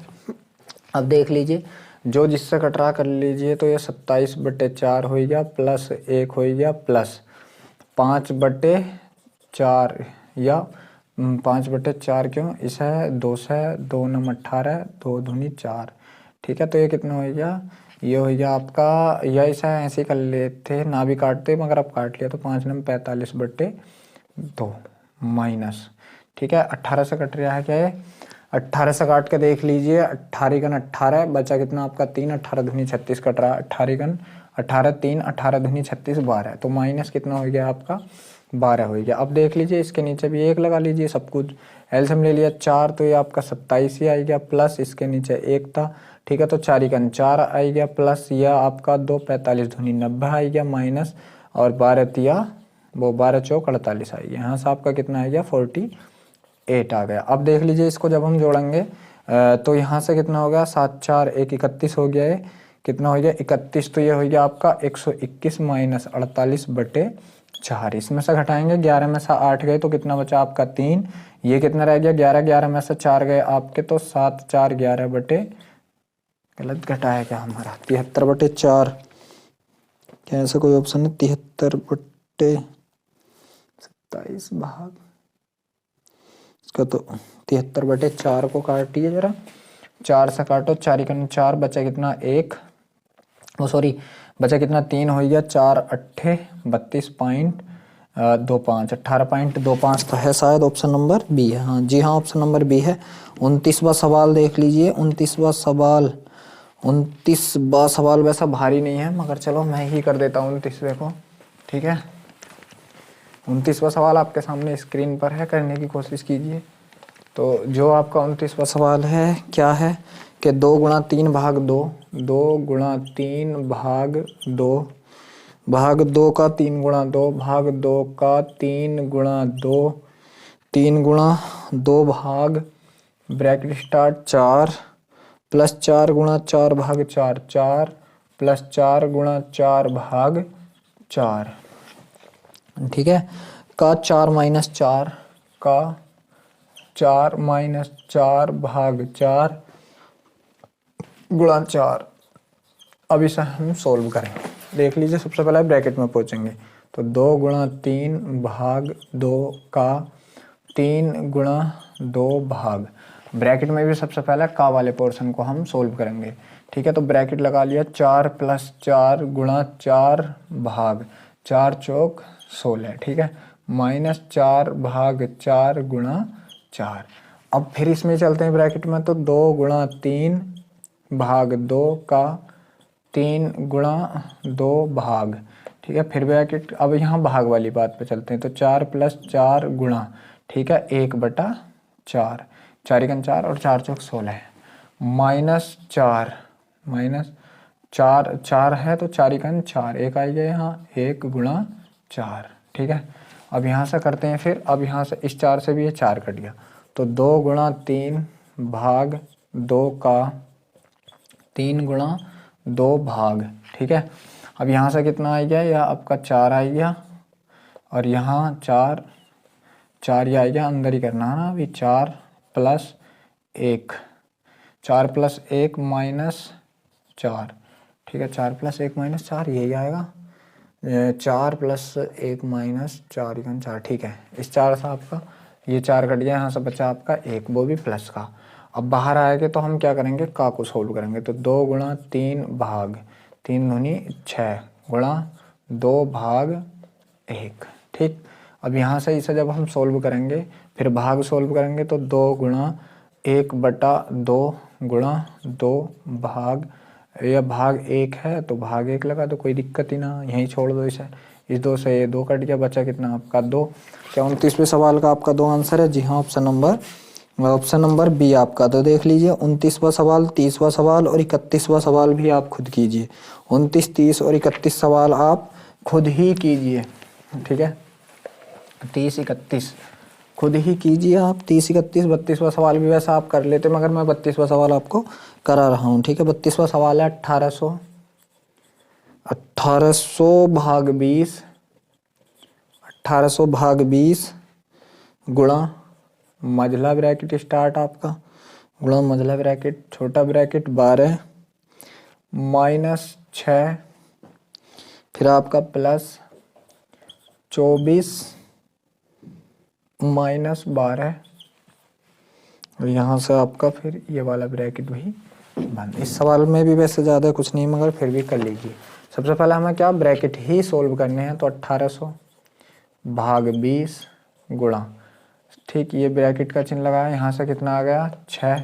A: अब देख लीजिए जो जिससे कट रहा कर लीजिए। तो ये 27/4 हो गया, प्लस 1 हो गया, प्लस 5/4 या 5/4 क्यों, इसे 2 से 2 नम 18, 2 दूनी 4, ठीक है। तो ये कितना हो गया, ये हो गया आपका, या इसे ऐसे कर लेते ना भी काटते मगर अब काट लिया, तो 5 नम 45/2 माइनस, ठीक है, 18 से कट रहा है क्या है, 18 से काट के देख लीजिए, 18 गन 18 बचा कितना आपका 3, 18 दूनी 36 कट रहा है, 18 गन 18 3, 18 दूनी 36 12, तो माइनस कितना हो गया आपका 12 हो गया। अब देख लीजिए इसके नीचे भी 1 लगा लीजिए, सब कुछ एलसीएम ले लिया 4, तो ये आपका 27 ही आ गया, प्लस इसके नीचे 1 था, ठीक है, तो 4 गन 4 आ गया, प्लस यह आपका 2 45 दूनी 90 आ गया, माइनस और 12 तिया वो 12 चौक 48 आ गया, यहाँ से आपका कितना आ गया 48 आ गया। अब देख लीजिए इसको जब हम जोड़ेंगे तो यहाँ से कितना हो गया 7 4 1 31 हो गया है, कितना हो गया 31, तो ये हो गया आपका 121 माइनस 48/4, इसमें से घटाएंगे 11 में से 8 गए तो कितना बचा आपका 3, ये कितना रह गया 11, 11 में से 4 गए आपके, तो 7 4 11 बटे, गलत घटाया क्या हमारा 73/4, क्या ऐसा कोई ऑप्शन है 73/27 भाग इसका, तो 73/4 को काटिए जरा, 4 से काटो, 4 × 4 बचा कितना 1, वो सॉरी बचा कितना 3 हो गया, 4 8 32.25, 18.25 तो है शायद ऑप्शन नंबर बी है, हाँ जी हाँ ऑप्शन नंबर बी है। 29वां सवाल देख लीजिए, 29वां सवाल वैसा भारी नहीं है मगर चलो मैं ही कर देता हूँ 29वें को, ठीक है। 29वां सवाल आपके सामने स्क्रीन पर है, करने की कोशिश कीजिए। तो जो आपका 29वां सवाल है क्या है कि 2 गुणा 3 भाग 2, 2 गुणा 3 भाग 2 का 3 गुणा 2 भाग 2 का 3 गुणा 2, 3 गुणा 2 भाग ब्रैकेट स्टार्ट 4 प्लस 4 गुणा 4 भाग 4, 4 प्लस 4 गुणा 4 भाग 4, ठीक है, का 4 - 4 का 4 माइनस 4 भाग 4 गुणा 4। अब इसे हम सोल्व करेंगे। देख लीजिए, सबसे पहले ब्रैकेट में पहुंचेंगे तो 2 गुणा 3 भाग 2 का 3 गुणा 2 भाग, ब्रैकेट में भी सबसे पहले का वाले पोर्शन को हम सोल्व करेंगे। ठीक है, तो ब्रैकेट लगा लिया 4 प्लस 4 गुणा 4 भाग 4 चौक 16। ठीक है, माइनस 4 भाग 4 गुणा 4। अब फिर इसमें चलते हैं ब्रैकेट में, तो 2 गुणा 3 भाग 2 का 3 गुणा 2 भाग। ठीक है, फिर ब्रैकेट, अब यहाँ भाग वाली बात पे चलते हैं, तो 4 प्लस 4 गुणा, ठीक है, 1/4, 4 एकम 4 और 4 चौक 16 है, माइनस 4 माइनस 4 4 है तो 4 एकम 4, 1 आ गया यहाँ, 1 गुणा 4। ठीक है, अब यहाँ से करते हैं फिर, अब यहाँ से इस 4 से भी ये 4 कट गया, तो 2 गुणा 3 भाग 2 का 3 गुणा 2 भाग। ठीक है, अब यहाँ से कितना आ गया, यह आपका 4 आ गया और यहाँ 4 4 ही आ गया, अंदर ही करना है ना अभी, 4 प्लस 1, 4 प्लस 1 माइनस 4। ठीक है, 4 प्लस 1 माइनस 4 यही आएगा, 4 प्लस 1 माइनस 4 एकम 4। ठीक है, इस 4 से आपका ये 4 कट गया, यहाँ से बचा आपका 1, वो भी प्लस का। अब बाहर आएंगे तो हम क्या करेंगे, का को सोल्व करेंगे, तो 2 गुणा 3 भाग 3 दूनी 6 गुणा 2 भाग 1। ठीक, अब यहाँ से इसे जब हम सोल्व करेंगे, फिर भाग सोल्व करेंगे, तो 2 गुणा 1/2 गुणा 2 भाग, यह भाग 1 है तो भाग 1 लगा दो, कोई दिक्कत ही ना, यहीं छोड़ दो इसे, इस 2 से ये 2 कट गया, बचा कितना आपका 2। क्या 29वें सवाल का आपका 2 आंसर है? जी हाँ, ऑप्शन नंबर बी आपका। तो देख लीजिए 29वां सवाल, 30वां सवाल और 31वां सवाल भी आप खुद कीजिए। 29, 30 और 31 सवाल आप खुद ही कीजिए। ठीक है, 30, 31 खुद ही कीजिए आप। 30, 31, 32वां सवाल भी वैसा आप कर लेते, मगर मैं 32वां सवाल आपको करा रहा हूँ। ठीक है, 32वां सवाल है 1800 भाग 20, 1800 भाग 20 गुणा मझला ब्रैकेट स्टार्ट आपका, गुणा मझला ब्रैकेट छोटा ब्रैकेट 12 माइनस 6, फिर आपका प्लस 24 माइनस 12, और यहाँ से आपका फिर ये वाला ब्रैकेट भी बंद। इस सवाल में भी वैसे ज़्यादा कुछ नहीं, मगर फिर भी कर लीजिए। सबसे पहले हमें क्या ब्रैकेट ही सोल्व करने हैं, तो 1800 भाग 20 गुणा, ठीक, ये ब्रैकेट का चिन्ह लगाया, यहाँ से कितना आ गया 6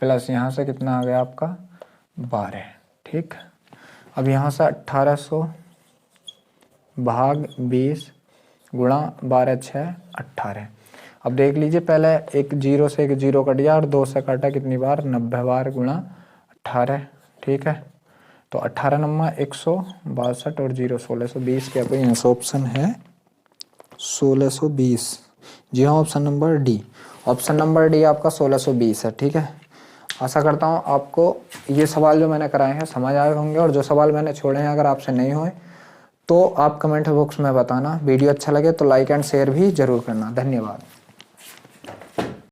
A: प्लस यहाँ से कितना आ गया आपका 12। ठीक, अब यहाँ से 1800 भाग 20 गुणा 12 6 18। अब देख लीजिए, पहले एक 0 से एक 0 कट गया और 2 से कटा कितनी बार, 90 बार गुणा 18। ठीक है, तो 18 नंबर 162 और 0 1620 के आपका यहाँ ऑप्शन है 1620। जी हाँ, option number D. Option number D आपका 1620 है। ठीक है, आशा करता हूँ आपको ये सवाल जो मैंने कराए हैं समझ आए होंगे, और जो सवाल मैंने छोड़े हैं अगर आपसे नहीं हुए तो आप कमेंट बॉक्स में बताना। वीडियो अच्छा लगे तो लाइक एंड शेयर भी जरूर करना। धन्यवाद।